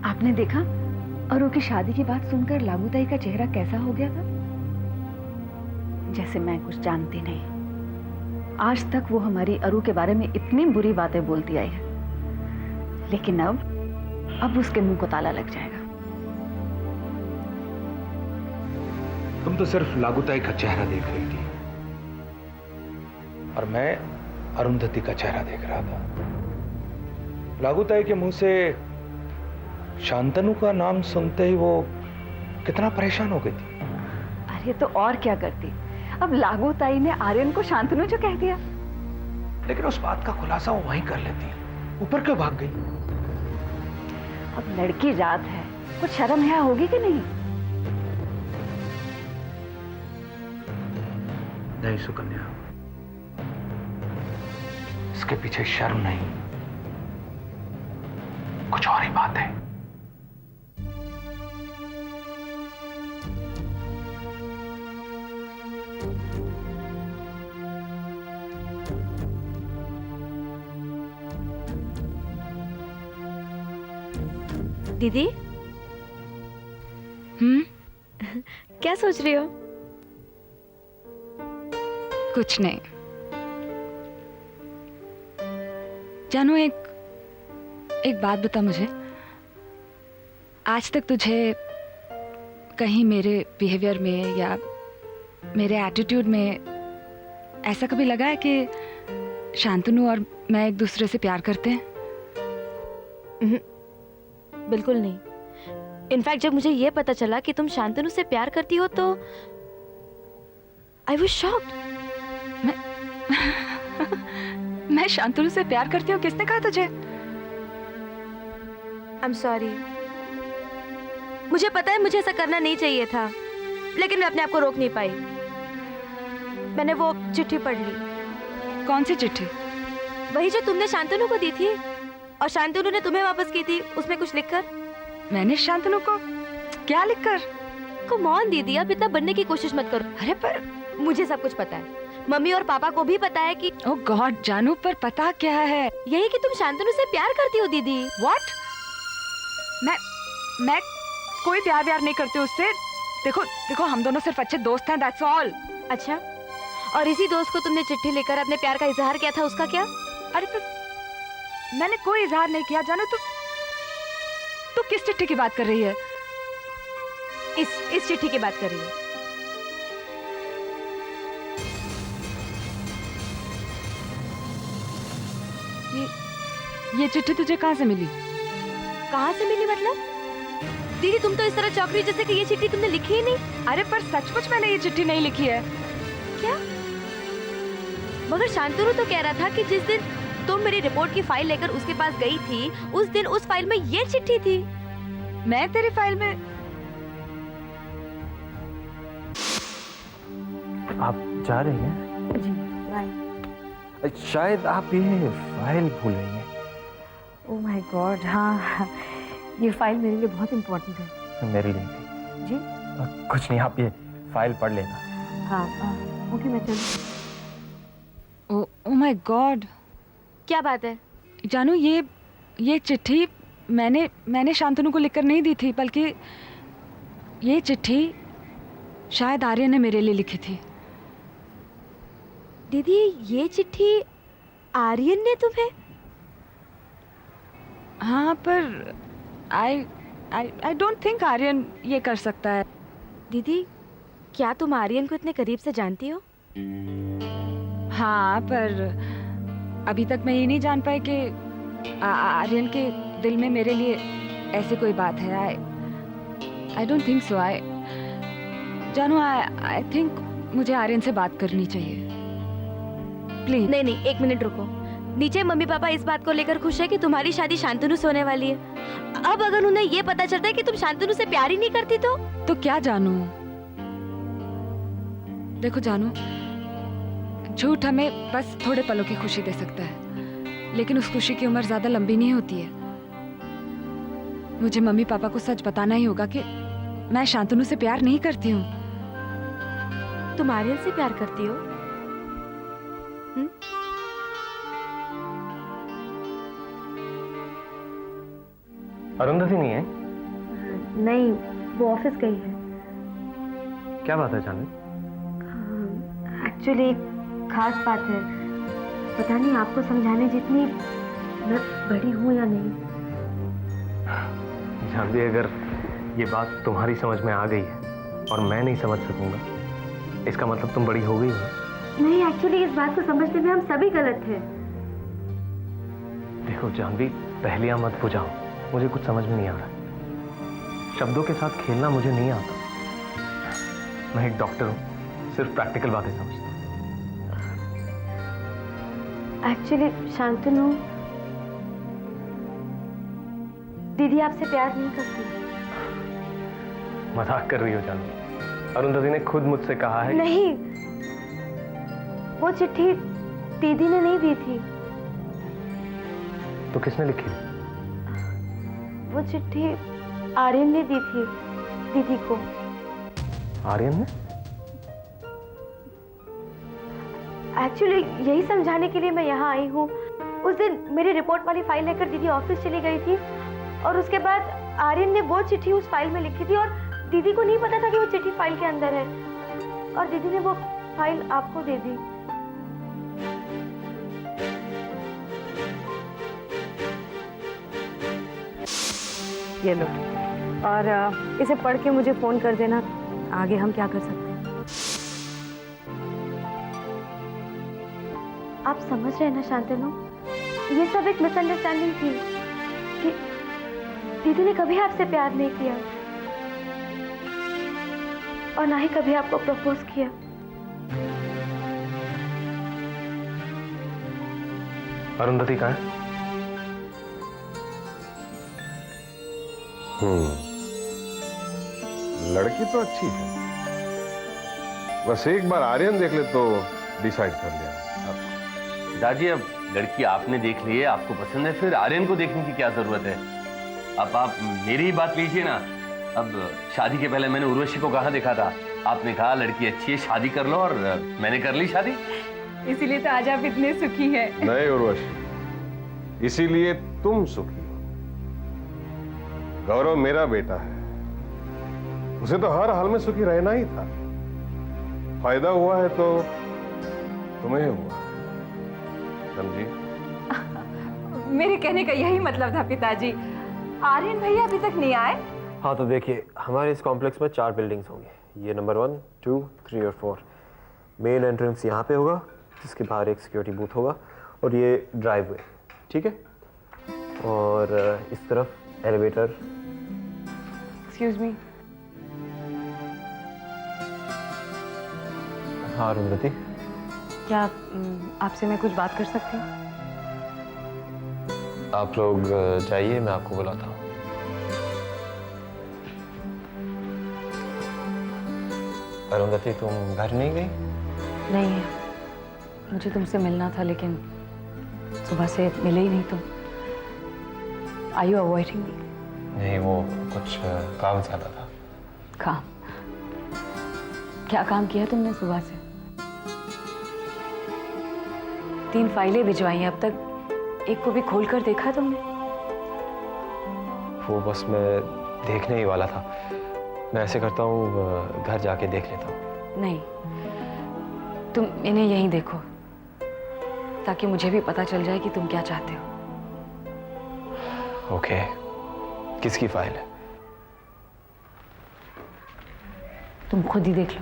आपने देखा अरु की शादी की बात सुनकर लागूताई का चेहरा कैसा हो गया था? जैसे मैं कुछ जानती नहीं। आज तक वो हमारी अरु के बारे में इतनी बुरी बातें बोलती आई है, लेकिन अब उसके मुंह को ताला लग जाएगा। तुम तो सिर्फ लागूताई का चेहरा देख रही थी और मैं अरुंधति का चेहरा देख रहा था। लागूताई के मुंह से शांतनु का नाम सुनते ही वो कितना परेशान हो गई थी। अरे तो और क्या करती, अब लागूताई ने आर्यन को शांतनु जो कह दिया। लेकिन उस बात का खुलासा वो वहीं कर लेती, ऊपर क्यों भाग गई? अब लड़की जात है, कुछ शर्म है होगी कि नहीं? नहीं सुकन्या, इसके पीछे शर्म नहीं, कुछ और ही बात है। दीदी, क्या सोच रही हो? कुछ नहीं। जानू, एक बात बता मुझे, आज तक तुझे कहीं मेरे बिहेवियर में या मेरे एटीट्यूड में ऐसा कभी लगा है कि शांतनु और मैं एक दूसरे से प्यार करते हैं? बिल्कुल नहीं। इनफैक्ट जब मुझे ये पता चला कि तुम शांतनु से प्यार करती हो तो आई वाज शॉक्ड। मैं शांतनु से प्यार करती हूँ? किसने कहा तुझे? I am sorry. मुझे पता है मुझे ऐसा करना नहीं चाहिए था, लेकिन मैं अपने आप को रोक नहीं पाई। मैंने वो चिट्ठी पढ़ ली। कौन सी चिट्ठी? वही जो तुमने शांतनु को दी थी और शांतनु ने तुम्हें वापस की थी, उसमें कुछ लिखकर। मैंने शांतनु को क्या लिखकर? कम ऑन दीदी, अब इतना बनने की कोशिश मत करो। अरे पर मुझे सब कुछ पता है, मम्मी और पापा को भी पता है कि ओह गॉड जानू, पर पता क्या है? यही कि तुम शांतनु से प्यार करती हो दीदी। व्हाट? मैं कोई प्यार व्यार नहीं करती उससे। देखो हम दोनों सिर्फ अच्छे दोस्त हैं, दैट्स ऑल। अच्छा, और इसी दोस्त को तुमने चिट्ठी लेकर अपने प्यार का इजहार किया था, उसका क्या? अरे पर मैंने कोई इजहार नहीं किया। जानू, तू किस चिट्ठी की बात कर रही है? इस चिट्ठी की बात कर रही है। ये चिट्ठी तुझे कहाँ से मिली? कहाँ से मिली मतलब? दीदी तुम तो इस तरह चौंक रही जैसे कि ये चिट्ठी तुमने लिखी ही नहीं। अरे पर सचमुच मैंने ये चिट्ठी नहीं लिखी है। क्या? मगर शांतनु तो कह रहा था कि जिस दिन तुम मेरी रिपोर्ट की फाइल लेकर उसके पास गई थी, उस दिन उस फाइल में ये चिट्ठी थी। मैं तेरी फाइल में? आप जा रही हैं? जी बाय। शायद आप ये फाइल भूल रही हैं। ओह माय गॉड, हाँ ये फाइल मेरे लिए बहुत इम्पोर्टेंट है। मेरे लिए भी। जी कुछ नहीं, आप ये फाइल पढ़ लेना। हाँ ओके, मैं चलूँ। ओह माय गॉड, क्या बात है? जानू, ये चिट्ठी मैंने शांतनु को लिखकर नहीं दी थी, बल्कि ये चिट्ठी शायद आर्यन ने मेरे लिए लिखी थी। दीदी ये चिट्ठी आर्यन ने तुम्हें? हाँ पर आई डोंट थिंक आर्यन ये कर सकता है। दीदी क्या तुम आर्यन को इतने करीब से जानती हो? हाँ पर अभी तक मैं ये नहीं जान पाई कि आर्यन के दिल में मेरे लिए ऐसी कोई बात है। I don't think so. जानू, आई थिंक मुझे आर्यन से बात करनी चाहिए, प्लीज। नहीं, एक मिनट रुको। नीचे मम्मी पापा इस बात को लेकर खुश है कि तुम्हारी शादी शांतनु से होने वाली है। अब अगर उन्हें ये पता चलता है कि तुम शांतनु से प्यार ही नहीं करती तो क्या जानू? देखो जानू, झूठ हमें बस थोड़े पलों की खुशी दे सकता है, लेकिन उस खुशी की उम्र ज्यादा लंबी नहीं होती है। मुझे मम्मी पापा को सच बताना ही होगा कि मैं शांतनु से प्यार नहीं करती हूँ। तुम आर्यन से प्यार करती हो? अरुंधति नहीं है? नहीं, वो ऑफिस गई है। क्या बात है जानवी? एक्चुअली खास बात है, पता नहीं आपको समझाने जितनी मैं बड़ी हूँ या नहीं। जानवी, अगर ये बात तुम्हारी समझ में आ गई है और मैं नहीं समझ सकूंगा, इसका मतलब तुम बड़ी हो गई हो। नहीं, एक्चुअली इस बात को समझने में हम सभी गलत थे। देखो जानवी, पहेलियां मत बुझाओ, मुझे कुछ समझ में नहीं आ रहा। शब्दों के साथ खेलना मुझे नहीं आता। मैं एक डॉक्टर हूँ, सिर्फ प्रैक्टिकल बातें समझता हूँ। एक्चुअली शांतनु, दीदी आपसे प्यार नहीं करती। मजाक कर रही हो जानवी? अरुंधति ने खुद मुझसे कहा है। नहीं, वो चिट्ठी दीदी ने नहीं दी थी। तो किसने लिखी? वो चिट्ठी आर्यन ने दी थी दीदी को। आर्यन ने? एक्चुअली यही समझाने के लिए मैं यहाँ आई हूँ। उस दिन मेरी रिपोर्ट वाली फाइल लेकर दीदी ऑफिस चली गई थी और उसके बाद आर्यन ने वो चिट्ठी उस फाइल में लिखी थी और दीदी को नहीं पता था कि वो चिट्ठी फाइल के अंदर है और दीदी ने वो फाइल आपको दे दी। ये लो, और इसे पढ़ के मुझे फोन कर देना, आगे हम क्या कर सकते हैं। आप समझ रहे हैं ना शांतनु, ये सब एक मिसअंडरस्टैंडिंग थी कि दीदी ने कभी आपसे प्यार नहीं किया और ना ही कभी आपको प्रपोज किया। अरुंधति कहाँ है? लड़की तो अच्छी है, बस एक बार आर्यन देख ले तो डिसाइड कर लिया। दादी, अब लड़की आपने देख ली है, आपको पसंद है, फिर आर्यन को देखने की क्या जरूरत है? अब आप मेरी ही बात लीजिए ना। अब शादी के पहले मैंने उर्वशी को कहाँ देखा था? आपने कहा लड़की अच्छी है, शादी कर लो, और मैंने कर ली शादी। इसीलिए तो आज आप इतने सुखी हैं। नहीं उर्वशी, इसीलिए तुम सुखी हो। गौरव मेरा बेटा है, उसे तो हर हाल में सुखी रहना ही था। फायदा हुआ है तो तुम्हें हुआ, समझी? मेरे कहने का यही मतलब था पिताजी। आर्यन भैया अभी तक नहीं आए? हाँ तो देखिए, हमारे इस कॉम्प्लेक्स में 4 बिल्डिंग्स होंगी। ये नंबर 1, 2, 3 और 4। मेन एंट्रेंस यहाँ पे होगा, जिसके बाहर एक सिक्योरिटी बूथ होगा, और ये ड्राइववे, ठीक है? और इस तरफ एलिवेटर। Excuse me. हाँ अरुंधति, क्या आपसे मैं कुछ बात कर सकती हूँ? आप लोग जाइए, मैं आपको बुलाता हूँ। अरुंधति, तुम घर नहीं गई? नहीं है, मुझे तुमसे मिलना था लेकिन सुबह से मिले ही नहीं तुम। Are you avoiding me? नहीं, वो कुछ काम ज्यादा था। काम? क्या काम किया तुमने सुबह से? 3 फाइलें भिजवाई हैं, अब तक एक को भी खोल कर देखा तुमने? वो बस मैं देखने ही वाला था। मैं ऐसे करता हूँ, घर जाके देख लेता हूँ। नहीं, तुम इन्हें यहीं देखो ताकि मुझे भी पता चल जाए कि तुम क्या चाहते हो। ओके, किसकी फाइल है? तुम खुद ही देख लो।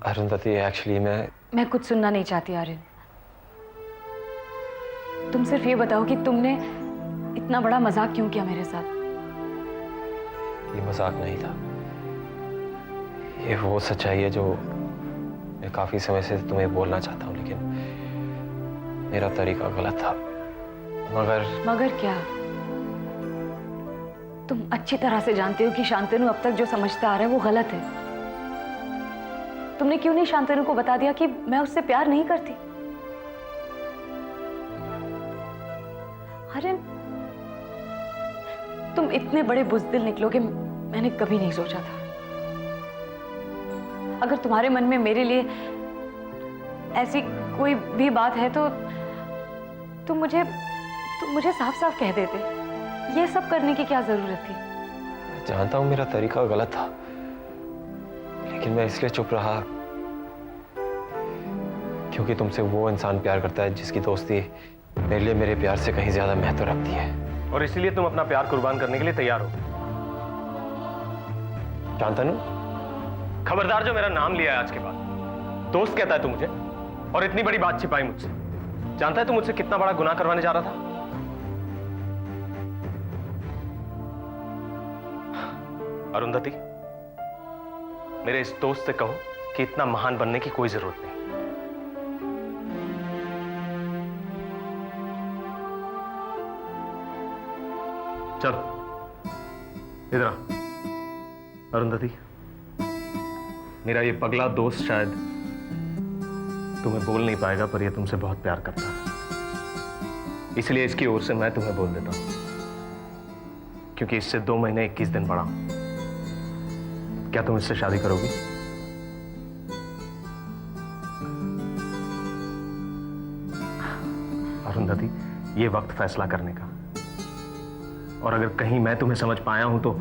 अरुंधति, एक्चुअली मैं कुछ सुनना नहीं चाहती आर्यन। तुम सिर्फ ये बताओ कि तुमने इतना बड़ा मजाक क्यों किया मेरे साथ? ये मजाक नहीं था। ये वो सच्चाई है जो मैं काफी समय से तुम्हें बोलना चाहता हूँ, लेकिन मेरा तरीका गलत था। मगर क्या? तुम अच्छी तरह से जानते हो कि शांतनु अब तक जो समझता आ रहा है वो गलत है। तुमने क्यों नहीं शांतनु को बता दिया कि मैं उससे प्यार नहीं करती? आर्यन, तुम इतने बड़े बुज़दिल निकलोगे मैंने कभी नहीं सोचा था। अगर तुम्हारे मन में मेरे लिए ऐसी कोई भी बात है तो तुम मुझे साफ साफ कह देते। ये सब करने की क्या जरूरत थी? जानता हूं मेरा तरीका गलत था, लेकिन मैं इसलिए चुप रहा क्योंकि तुमसे वो इंसान प्यार करता है जिसकी दोस्ती मेरे लिए मेरे प्यार से कहीं ज्यादा महत्व रखती है। और इसीलिए तुम अपना प्यार कुर्बान करने के लिए तैयार हो। शांतनु, खबरदार जो मेरा नाम लिया है आज के बाद। दोस्त कहता है तू मुझे, और इतनी बड़ी बात छिपाई मुझसे। जानता है तू मुझसे कितना बड़ा गुनाह करवाने जा रहा था? अरुंधति, मेरे इस दोस्त से कहो कि इतना महान बनने की कोई जरूरत नहीं। चल इधर आ। अरुंधति, मेरा ये पगला दोस्त शायद तुम्हें बोल नहीं पाएगा, पर ये तुमसे बहुत प्यार करता है। इसलिए इसकी ओर से मैं तुम्हें बोल देता हूं, क्योंकि इससे 2 महीने 21 दिन बड़ा हूं। क्या तुम इससे शादी करोगी? अरुंधति, ये वक्त फैसला करने का, और अगर कहीं मैं तुम्हें समझ पाया हूं तो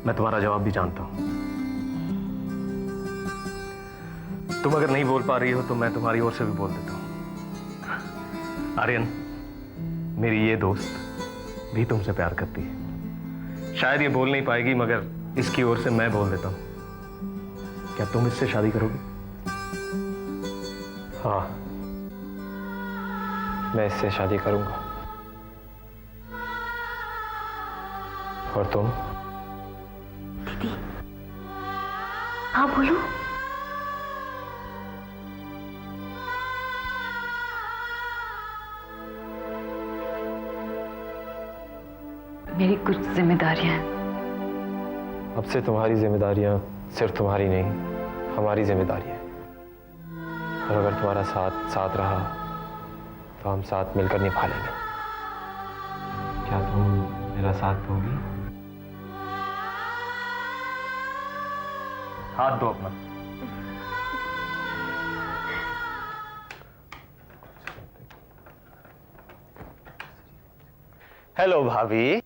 मैं तुम्हारा जवाब भी जानता हूं। तुम अगर नहीं बोल पा रही हो तो मैं तुम्हारी ओर से भी बोल देता हूं। आर्यन, मेरी ये दोस्त भी तुमसे प्यार करती है। शायद ये बोल नहीं पाएगी, मगर इसकी ओर से मैं बोल देता हूं। क्या तुम इससे शादी करोगी? हाँ, मैं इससे शादी करूंगा। और तुम? दीदी, हाँ बोलो। मेरी कुछ जिम्मेदारियां हैं। अब से तुम्हारी जिम्मेदारियां सिर्फ तुम्हारी नहीं, हमारी जिम्मेदारियां हैं। और अगर तुम्हारा साथ रहा तो हम साथ मिलकर निभा लेंगे। क्या तुम मेरा साथ दोगी? हाथ दो अपना। हेलो भाभी।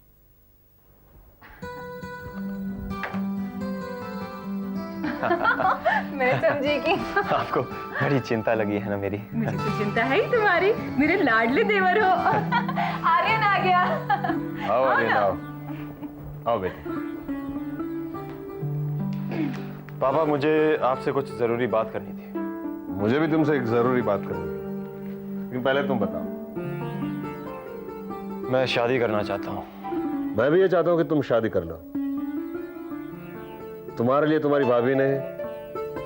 मैं समझी कि आपको बड़ी चिंता लगी है ना मेरी? मुझे तो चिंता है ही तुम्हारी, मेरे लाडले देवर हो। आर्यन आ गया। आओ आर्यन, आओ आओ बेटे। पापा, मुझे आपसे कुछ जरूरी बात करनी थी। मुझे भी तुमसे एक जरूरी बात करनी है, लेकिन पहले तुम बताओ। मैं शादी करना चाहता हूँ। मैं भी ये चाहता हूं कि तुम शादी कर लो। तुम्हारे लिए तुम्हारी भाभी ने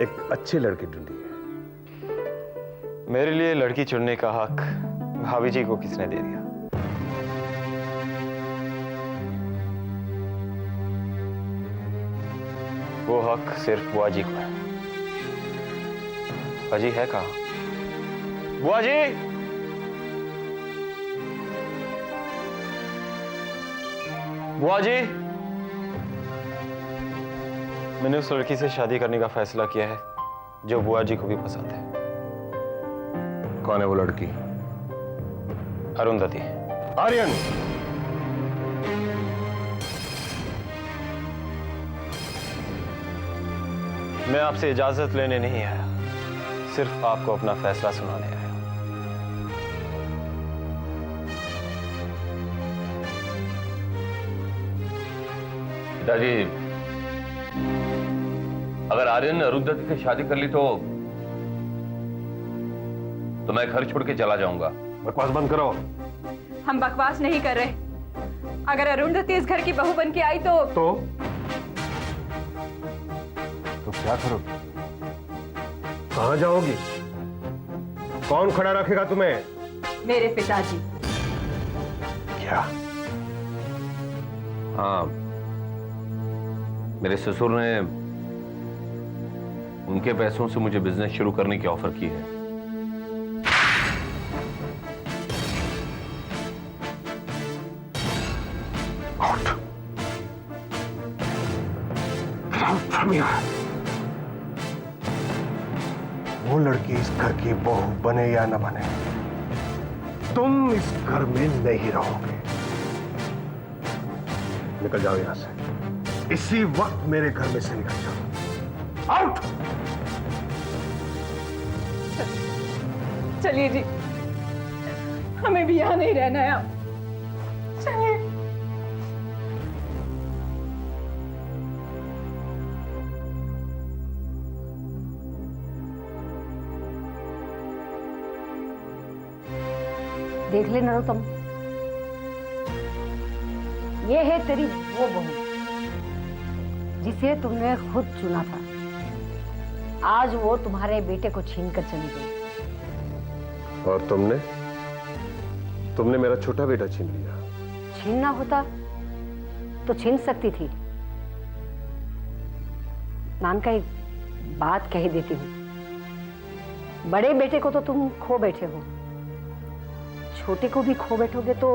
एक अच्छी लड़की ढूंढी है। मेरे लिए लड़की चुनने का हक भाभी जी को किसने दे दिया? वो हक सिर्फ बुआ जी को है। बुआ जी है कहाँ? बुआ जी! बुआ जी! मैंने उस लड़की से शादी करने का फैसला किया है जो बुआ जी को भी पसंद है। कौन है वो लड़की? अरुंधति। आर्यन, मैं आपसे इजाजत लेने नहीं आया, सिर्फ आपको अपना फैसला सुनाने आया। पिताजी, अगर आर्यन ने अरुंधति से शादी कर ली तो मैं घर छोड़ के चला जाऊंगा। बकवास बंद करो। हम बकवास नहीं कर रहे। अगर अरुंधति इस घर की बहू बन के आई तो क्या करोगी? कहां जाओगी? कौन खड़ा रखेगा तुम्हें? मेरे पिताजी। क्या? हाँ, मेरे ससुर ने उनके पैसों से मुझे बिजनेस शुरू करने की ऑफर की है। From here. वो लड़की इस घर की बहू बने या न बने, तुम इस घर में नहीं रहोगे। निकल जाओ यहां से, इसी वक्त मेरे घर में से निकल जाओ। आउट। चलिए जी, हमें भी यहाँ नहीं रहना है। आप चलिए। देख ले नरोत्तम, ये है तेरी वो बहू जिसे तुमने खुद चुना था। आज वो तुम्हारे बेटे को छीनकर चली गई। और तुमने मेरा छोटा बेटा छीन लिया। छीनना होता तो छीन सकती थी। नान का एक बात कह देती हूं, बड़े बेटे को तो तुम खो बैठे हो, छोटे को भी खो बैठोगे तो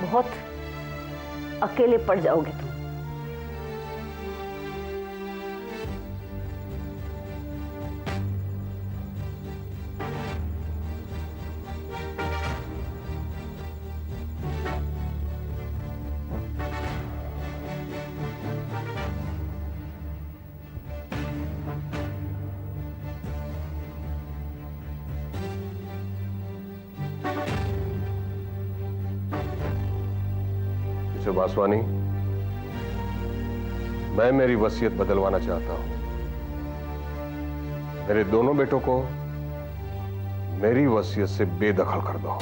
बहुत अकेले पड़ जाओगे तुम। मिस्टर वासवानी, मैं मेरी वसीयत बदलवाना चाहता हूं। मेरे दोनों बेटों को मेरी वसीयत से बेदखल कर दो।